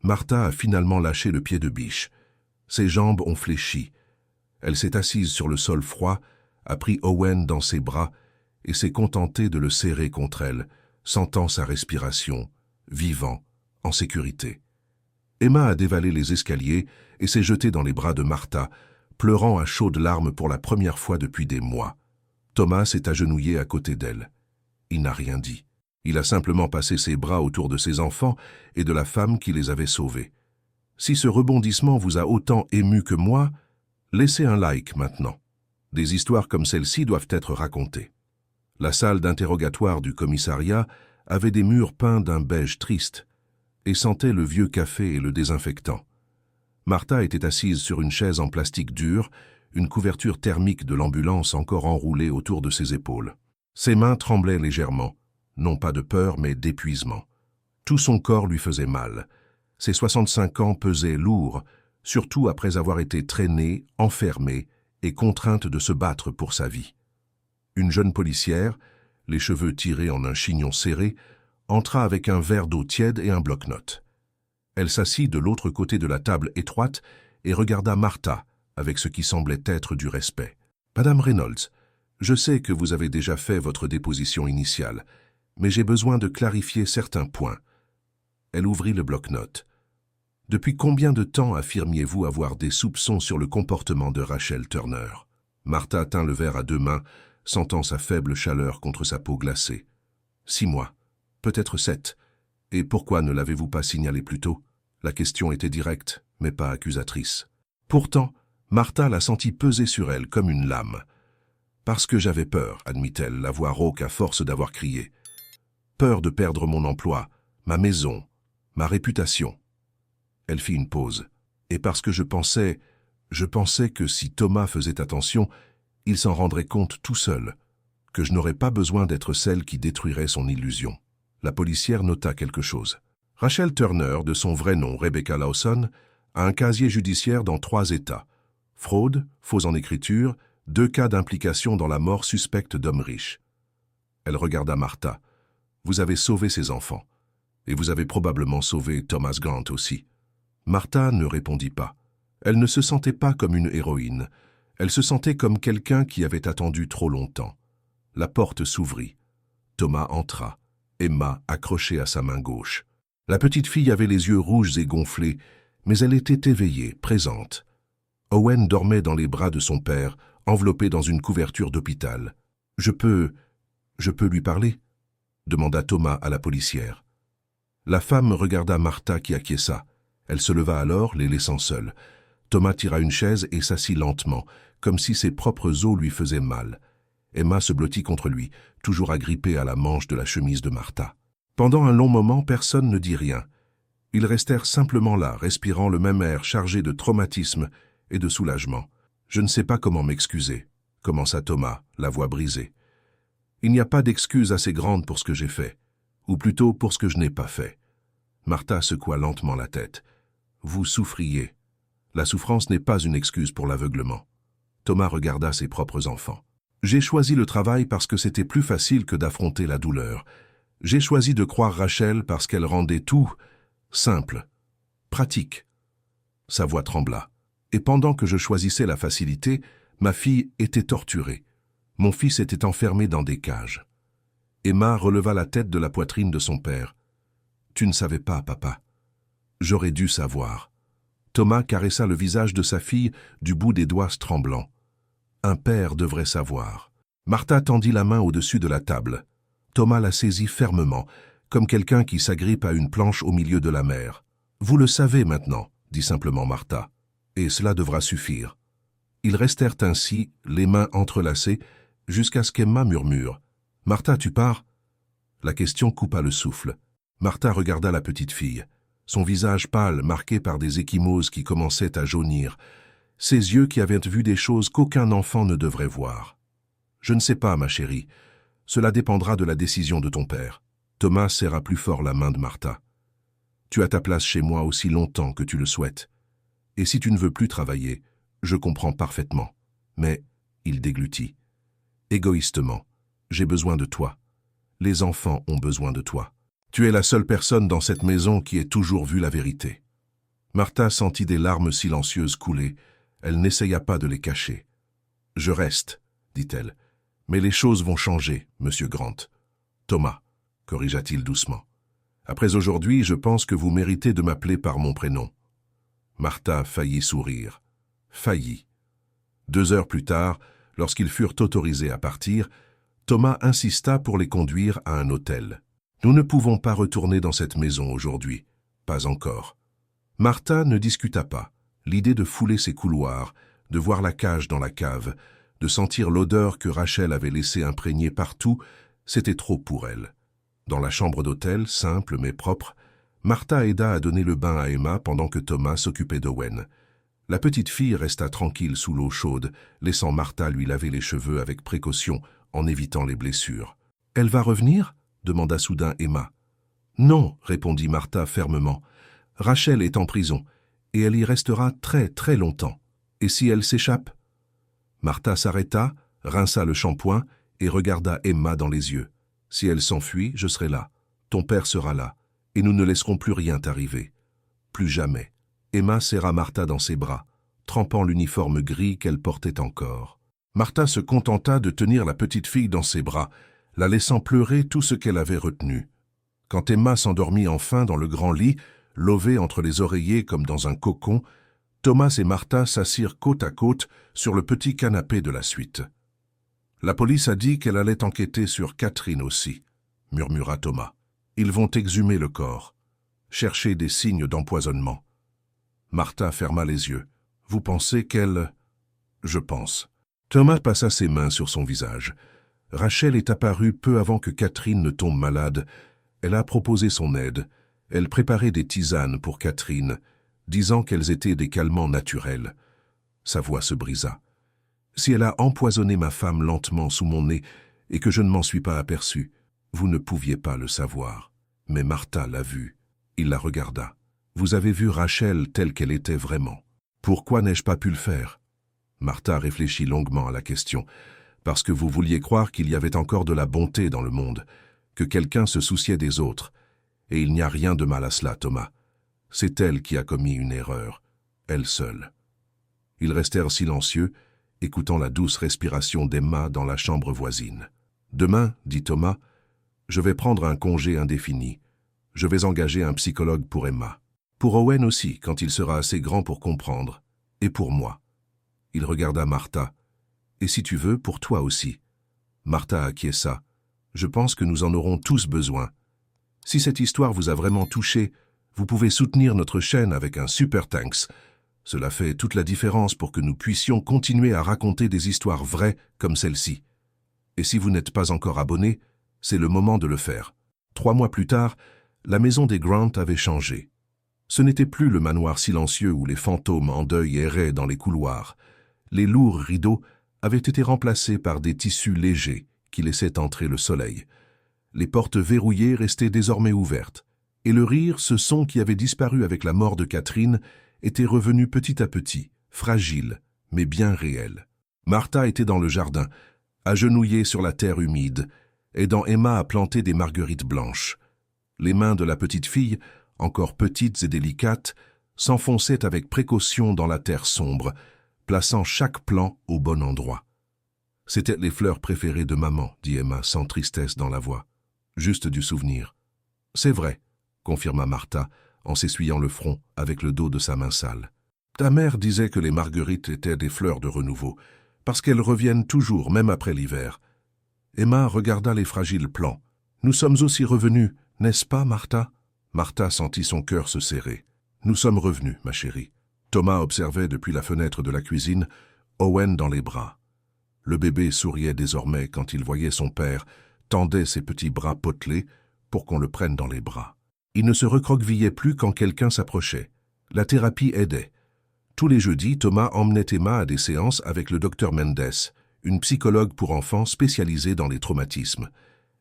Martha a finalement lâché le pied de biche. Ses jambes ont fléchi. Elle s'est assise sur le sol froid, a pris Owen dans ses bras et s'est contentée de le serrer contre elle, sentant sa respiration, vivant, en sécurité. Emma a dévalé les escaliers et s'est jetée dans les bras de Martha, pleurant à chaudes larmes pour la première fois depuis des mois. Thomas s'est agenouillé à côté d'elle. Il n'a rien dit. Il a simplement passé ses bras autour de ses enfants et de la femme qui les avait sauvés. Si ce rebondissement vous a autant ému que moi, laissez un like maintenant. Des histoires comme celle-ci doivent être racontées. La salle d'interrogatoire du commissariat avait des murs peints d'un beige triste et sentait le vieux café et le désinfectant. Martha était assise sur une chaise en plastique dur, une couverture thermique de l'ambulance encore enroulée autour de ses épaules. Ses mains tremblaient légèrement, non pas de peur mais d'épuisement. Tout son corps lui faisait mal. Ses 65 ans pesaient lourd, surtout après avoir été traînée, enfermée et contrainte de se battre pour sa vie. Une jeune policière, les cheveux tirés en un chignon serré, entra avec un verre d'eau tiède et un bloc-notes. Elle s'assit de l'autre côté de la table étroite et regarda Martha avec ce qui semblait être du respect. « Madame Reynolds, je sais que vous avez déjà fait votre déposition initiale, mais j'ai besoin de clarifier certains points. » Elle ouvrit le bloc-notes. « Depuis combien de temps affirmiez-vous avoir des soupçons sur le comportement de Rachel Turner ?» Martha tint le verre à deux mains, sentant sa faible chaleur contre sa peau glacée. « 6 mois, peut-être 7. Et pourquoi ne l'avez-vous pas signalé plus tôt ?» La question était directe, mais pas accusatrice. Pourtant, Martha la sentit peser sur elle comme une lame. « Parce que j'avais peur, admit-elle, la voix rauque à force d'avoir crié. Peur de perdre mon emploi, ma maison, ma réputation. » Elle fit une pause. « Et parce que je pensais que si Thomas faisait attention, il s'en rendrait compte tout seul, que je n'aurais pas besoin d'être celle qui détruirait son illusion. » La policière nota quelque chose. Rachel Turner, de son vrai nom Rebecca Lawson, a un casier judiciaire dans 3 États. Fraude, faux en écriture, 2 cas d'implication dans la mort suspecte d'hommes riches. Elle regarda Martha. « Vous avez sauvé ses enfants. Et vous avez probablement sauvé Thomas Grant aussi. » Martha ne répondit pas. Elle ne se sentait pas comme une héroïne. Elle se sentait comme quelqu'un qui avait attendu trop longtemps. La porte s'ouvrit. Thomas entra, Emma accrochée à sa main gauche. La petite fille avait les yeux rouges et gonflés, mais elle était éveillée, présente. Owen dormait dans les bras de son père, enveloppé dans une couverture d'hôpital. « Je peux lui parler ?» demanda Thomas à la policière. La femme regarda Martha qui acquiesça. Elle se leva alors, les laissant seuls. Thomas tira une chaise et s'assit lentement, comme si ses propres os lui faisaient mal. Emma se blottit contre lui, toujours agrippée à la manche de la chemise de Martha. Pendant un long moment, personne ne dit rien. Ils restèrent simplement là, respirant le même air chargé de traumatisme et de soulagement. « Je ne sais pas comment m'excuser », commença Thomas, la voix brisée. « Il n'y a pas d'excuse assez grande pour ce que j'ai fait, ou plutôt pour ce que je n'ai pas fait. » Martha secoua lentement la tête. « Vous souffriez. La souffrance n'est pas une excuse pour l'aveuglement. » Thomas regarda ses propres enfants. « J'ai choisi le travail parce que c'était plus facile que d'affronter la douleur. J'ai choisi de croire Rachel parce qu'elle rendait tout simple, pratique. Sa voix trembla. Et pendant que je choisissais la facilité, ma fille était torturée. Mon fils était enfermé dans des cages. Emma releva la tête de la poitrine de son père. « Tu ne savais pas, papa. » « J'aurais dû savoir. » Thomas caressa le visage de sa fille du bout des doigts tremblants. « Un père devrait savoir. » Martha tendit la main au-dessus de la table. Thomas la saisit fermement, comme quelqu'un qui s'agrippe à une planche au milieu de la mer. « Vous le savez maintenant, » dit simplement Martha, « et cela devra suffire. » Ils restèrent ainsi, les mains entrelacées, jusqu'à ce qu'Emma murmure. « Martha, tu pars ?» La question coupa le souffle. Martha regarda la petite fille. Son visage pâle, marqué par des ecchymoses qui commençaient à jaunir. Ses yeux qui avaient vu des choses qu'aucun enfant ne devrait voir. « Je ne sais pas, ma chérie. Cela dépendra de la décision de ton père. » Thomas serra plus fort la main de Martha. « Tu as ta place chez moi aussi longtemps que tu le souhaites. Et si tu ne veux plus travailler, je comprends parfaitement. Mais, il déglutit. Égoïstement, j'ai besoin de toi. Les enfants ont besoin de toi. Tu es la seule personne dans cette maison qui ait toujours vu la vérité. » Martha sentit des larmes silencieuses couler. Elle n'essaya pas de les cacher. « Je reste, » dit-elle. « Mais les choses vont changer, monsieur Grant. »« Thomas, » corrigea-t-il doucement. « Après aujourd'hui, je pense que vous méritez de m'appeler par mon prénom. » Martha faillit sourire. Faillit. 2 heures plus tard, lorsqu'ils furent autorisés à partir, Thomas insista pour les conduire à un hôtel. « Nous ne pouvons pas retourner dans cette maison aujourd'hui. Pas encore. » Martha ne discuta pas. L'idée de fouler ces couloirs, de voir la cage dans la cave, de sentir l'odeur que Rachel avait laissée imprégner partout, c'était trop pour elle. Dans la chambre d'hôtel, simple mais propre, Martha aida à donner le bain à Emma pendant que Thomas s'occupait d'Owen. La petite fille resta tranquille sous l'eau chaude, laissant Martha lui laver les cheveux avec précaution, en évitant les blessures. « Elle va revenir ?» demanda soudain Emma. « Non, » répondit Martha fermement. « Rachel est en prison, et elle y restera très très longtemps. Et si elle s'échappe ?» Martha s'arrêta, rinça le shampoing et regarda Emma dans les yeux. « Si elle s'enfuit, je serai là. Ton père sera là, et nous ne laisserons plus rien t'arriver. Plus jamais. » Emma serra Martha dans ses bras, trempant l'uniforme gris qu'elle portait encore. Martha se contenta de tenir la petite fille dans ses bras, la laissant pleurer tout ce qu'elle avait retenu. Quand Emma s'endormit enfin dans le grand lit, lové entre les oreillers comme dans un cocon, Thomas et Martha s'assirent côte à côte sur le petit canapé de la suite. « La police a dit qu'elle allait enquêter sur Catherine aussi, » murmura Thomas. « Ils vont exhumer le corps, chercher des signes d'empoisonnement. » Martha ferma les yeux. « Vous pensez qu'elle... »« Je pense. » Thomas passa ses mains sur son visage. Rachel est apparue peu avant que Catherine ne tombe malade. Elle a proposé son aide. Elle préparait des tisanes pour Catherine, disant qu'elles étaient des calmants naturels. Sa voix se brisa. Si elle a empoisonné ma femme lentement sous mon nez et que je ne m'en suis pas aperçu, vous ne pouviez pas le savoir. Mais Martha l'a vu. Il la regarda. Vous avez vu Rachel telle qu'elle était vraiment. Pourquoi n'ai-je pas pu le faire? Martha réfléchit longuement à la question. Parce que vous vouliez croire qu'il y avait encore de la bonté dans le monde, que quelqu'un se souciait des autres. Et il n'y a rien de mal à cela, Thomas. C'est elle qui a commis une erreur, elle seule. Ils restèrent silencieux, écoutant la douce respiration d'Emma dans la chambre voisine. « Demain, dit Thomas, je vais prendre un congé indéfini. Je vais engager un psychologue pour Emma. Pour Owen aussi, quand il sera assez grand pour comprendre. Et pour moi. » Il regarda Martha. « Et si tu veux, pour toi aussi. » Martha acquiesça. « Je pense que nous en aurons tous besoin. Si cette histoire vous a vraiment touché, vous pouvez soutenir notre chaîne avec un super thanks. Cela fait toute la différence pour que nous puissions continuer à raconter des histoires vraies comme celle-ci. Et si vous n'êtes pas encore abonné, c'est le moment de le faire. » 3 mois plus tard, la maison des Grant avait changé. Ce n'était plus le manoir silencieux où les fantômes en deuil erraient dans les couloirs. Les lourds rideaux avaient été remplacés par des tissus légers qui laissaient entrer le soleil. Les portes verrouillées restaient désormais ouvertes, et le rire, ce son qui avait disparu avec la mort de Catherine, était revenu petit à petit, fragile, mais bien réel. Martha était dans le jardin, agenouillée sur la terre humide, aidant Emma à planter des marguerites blanches. Les mains de la petite fille, encore petites et délicates, s'enfonçaient avec précaution dans la terre sombre, plaçant chaque plant au bon endroit. « C'étaient les fleurs préférées de maman, » dit Emma sans tristesse dans la voix. « Juste du souvenir. »« C'est vrai, » confirma Martha, en s'essuyant le front avec le dos de sa main sale. « Ta mère disait que les marguerites étaient des fleurs de renouveau, parce qu'elles reviennent toujours, même après l'hiver. » Emma regarda les fragiles plants. « Nous sommes aussi revenus, n'est-ce pas, Martha ?» Martha sentit son cœur se serrer. « Nous sommes revenus, ma chérie. » Thomas observait depuis la fenêtre de la cuisine Owen dans les bras. Le bébé souriait désormais quand il voyait son père, tendait ses petits bras potelés pour qu'on le prenne dans les bras. Il ne se recroquevillait plus quand quelqu'un s'approchait. La thérapie aidait. Tous les jeudis, Thomas emmenait Emma à des séances avec le docteur Mendes, une psychologue pour enfants spécialisée dans les traumatismes.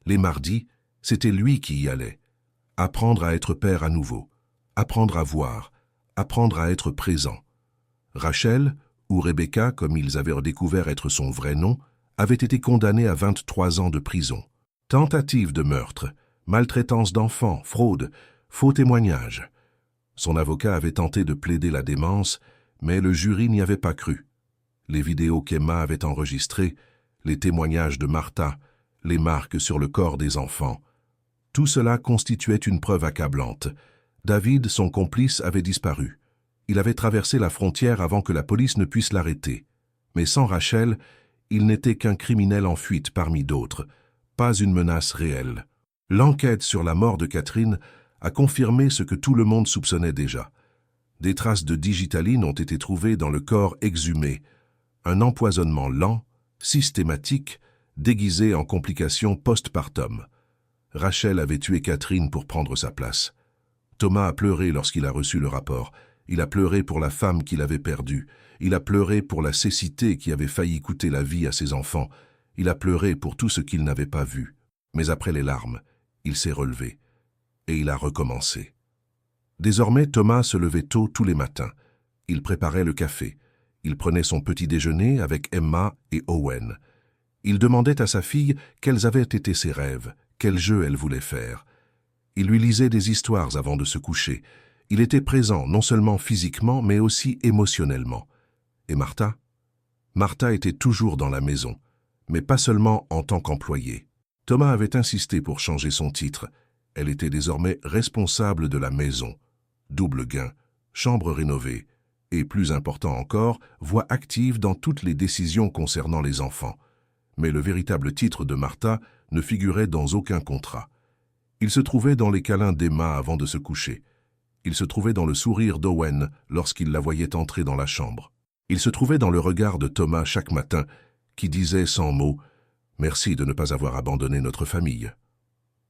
Les mardis, c'était lui qui y allait. Apprendre à être père à nouveau, apprendre à voir, apprendre à être présent. Rachel, ou Rebecca, comme ils avaient redécouvert être son vrai nom, avait été condamnée à 23 ans de prison. Tentative de meurtre, maltraitance d'enfants, fraude, faux témoignages. Son avocat avait tenté de plaider la démence, mais le jury n'y avait pas cru. Les vidéos qu'Emma avait enregistrées, les témoignages de Martha, les marques sur le corps des enfants, tout cela constituait une preuve accablante. David, son complice, avait disparu. Il avait traversé la frontière avant que la police ne puisse l'arrêter. Mais sans Rachel, il n'était qu'un criminel en fuite parmi d'autres, pas une menace réelle. L'enquête sur la mort de Catherine a confirmé ce que tout le monde soupçonnait déjà. Des traces de digitaline ont été trouvées dans le corps exhumé, un empoisonnement lent, systématique, déguisé en complications post-partum. Rachel avait tué Catherine pour prendre sa place. Thomas a pleuré lorsqu'il a reçu le rapport. Il a pleuré pour la femme qu'il avait perdue. Il a pleuré pour la cécité qui avait failli coûter la vie à ses enfants. Il a pleuré pour tout ce qu'il n'avait pas vu. Mais après les larmes, il s'est relevé. Et il a recommencé. Désormais, Thomas se levait tôt tous les matins. Il préparait le café. Il prenait son petit déjeuner avec Emma et Owen. Il demandait à sa fille quels avaient été ses rêves, quel jeu elle voulait faire. Il lui lisait des histoires avant de se coucher. Il était présent non seulement physiquement, mais aussi émotionnellement. Et Martha? Martha était toujours dans la maison, mais pas seulement en tant qu'employée. Thomas avait insisté pour changer son titre. Elle était désormais responsable de la maison. Double gain, chambre rénovée, et plus important encore, voix active dans toutes les décisions concernant les enfants. Mais le véritable titre de Martha ne figurait dans aucun contrat. Il se trouvait dans les câlins d'Emma avant de se coucher. Il se trouvait dans le sourire d'Owen lorsqu'il la voyait entrer dans la chambre. Il se trouvait dans le regard de Thomas chaque matin, qui disait sans mots « Merci de ne pas avoir abandonné notre famille ».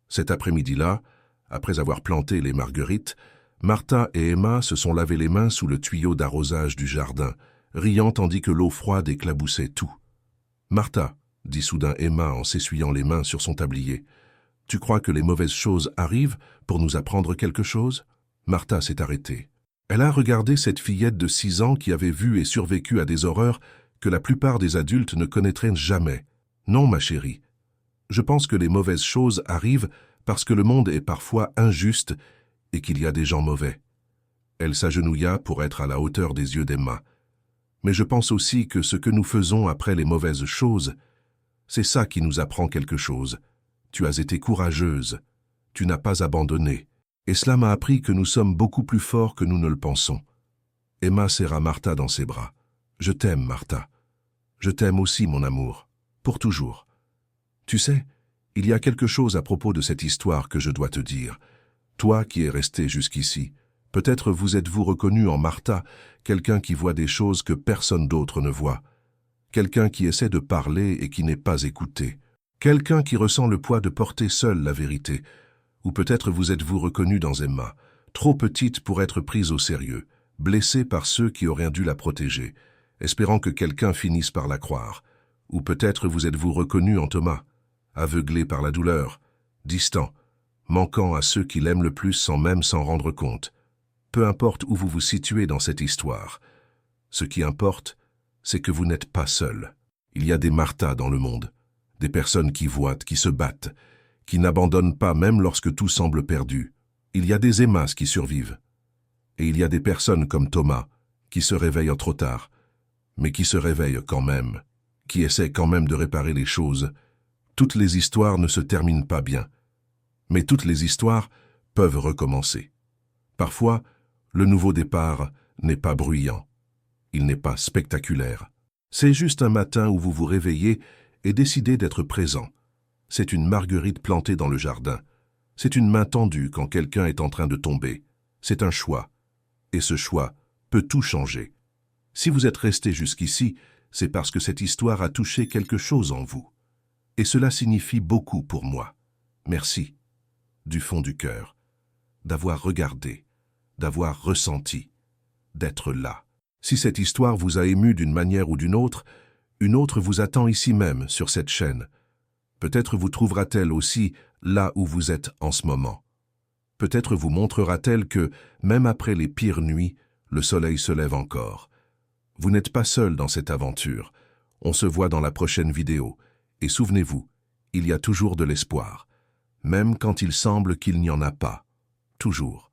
Cet après-midi-là, après avoir planté les marguerites, Martha et Emma se sont lavé les mains sous le tuyau d'arrosage du jardin, riant tandis que l'eau froide éclaboussait tout. « Martha », dit soudain Emma en s'essuyant les mains sur son tablier, « tu crois que les mauvaises choses arrivent pour nous apprendre quelque chose ?» Martha s'est arrêtée. Elle a regardé cette fillette de 6 ans qui avait vu et survécu à des horreurs que la plupart des adultes ne connaîtraient jamais. « Non, ma chérie. Je pense que les mauvaises choses arrivent parce que le monde est parfois injuste et qu'il y a des gens mauvais. » Elle s'agenouilla pour être à la hauteur des yeux d'Emma. « Mais je pense aussi que ce que nous faisons après les mauvaises choses, c'est ça qui nous apprend quelque chose. Tu as été courageuse. Tu n'as pas abandonné. Et cela m'a appris que nous sommes beaucoup plus forts que nous ne le pensons. » Emma serra Martha dans ses bras. « Je t'aime, Martha. Je t'aime aussi, mon amour. Pour toujours. Tu sais, il y a quelque chose à propos de cette histoire que je dois te dire. Toi qui es resté jusqu'ici, peut-être vous êtes-vous reconnu en Martha, quelqu'un qui voit des choses que personne d'autre ne voit. Quelqu'un qui essaie de parler et qui n'est pas écouté. Quelqu'un qui ressent le poids de porter seul la vérité. Ou peut-être vous êtes-vous reconnu dans Emma, trop petite pour être prise au sérieux, blessée par ceux qui auraient dû la protéger, espérant que quelqu'un finisse par la croire. Ou peut-être vous êtes-vous reconnu en Thomas, aveuglé par la douleur, distant, manquant à ceux qui l'aiment le plus sans même s'en rendre compte. Peu importe où vous vous situez dans cette histoire. Ce qui importe, c'est que vous n'êtes pas seul. Il y a des Martha dans le monde, des personnes qui voient, qui se battent, qui n'abandonnent pas même lorsque tout semble perdu. Il y a des Emmas qui survivent. Et il y a des personnes comme Thomas, qui se réveillent trop tard, mais qui se réveillent quand même, qui essaient quand même de réparer les choses. Toutes les histoires ne se terminent pas bien, mais toutes les histoires peuvent recommencer. Parfois, le nouveau départ n'est pas bruyant, il n'est pas spectaculaire. C'est juste un matin où vous vous réveillez et décidez d'être présent. C'est une marguerite plantée dans le jardin. C'est une main tendue quand quelqu'un est en train de tomber. C'est un choix. Et ce choix peut tout changer. Si vous êtes resté jusqu'ici, c'est parce que cette histoire a touché quelque chose en vous. Et cela signifie beaucoup pour moi. Merci, du fond du cœur, d'avoir regardé, d'avoir ressenti, d'être là. Si cette histoire vous a ému d'une manière ou d'une autre, une autre vous attend ici même, sur cette chaîne. Peut-être vous trouvera-t-elle aussi là où vous êtes en ce moment. Peut-être vous montrera-t-elle que, même après les pires nuits, le soleil se lève encore. Vous n'êtes pas seul dans cette aventure. On se voit dans la prochaine vidéo. Et souvenez-vous, il y a toujours de l'espoir, même quand il semble qu'il n'y en a pas. Toujours.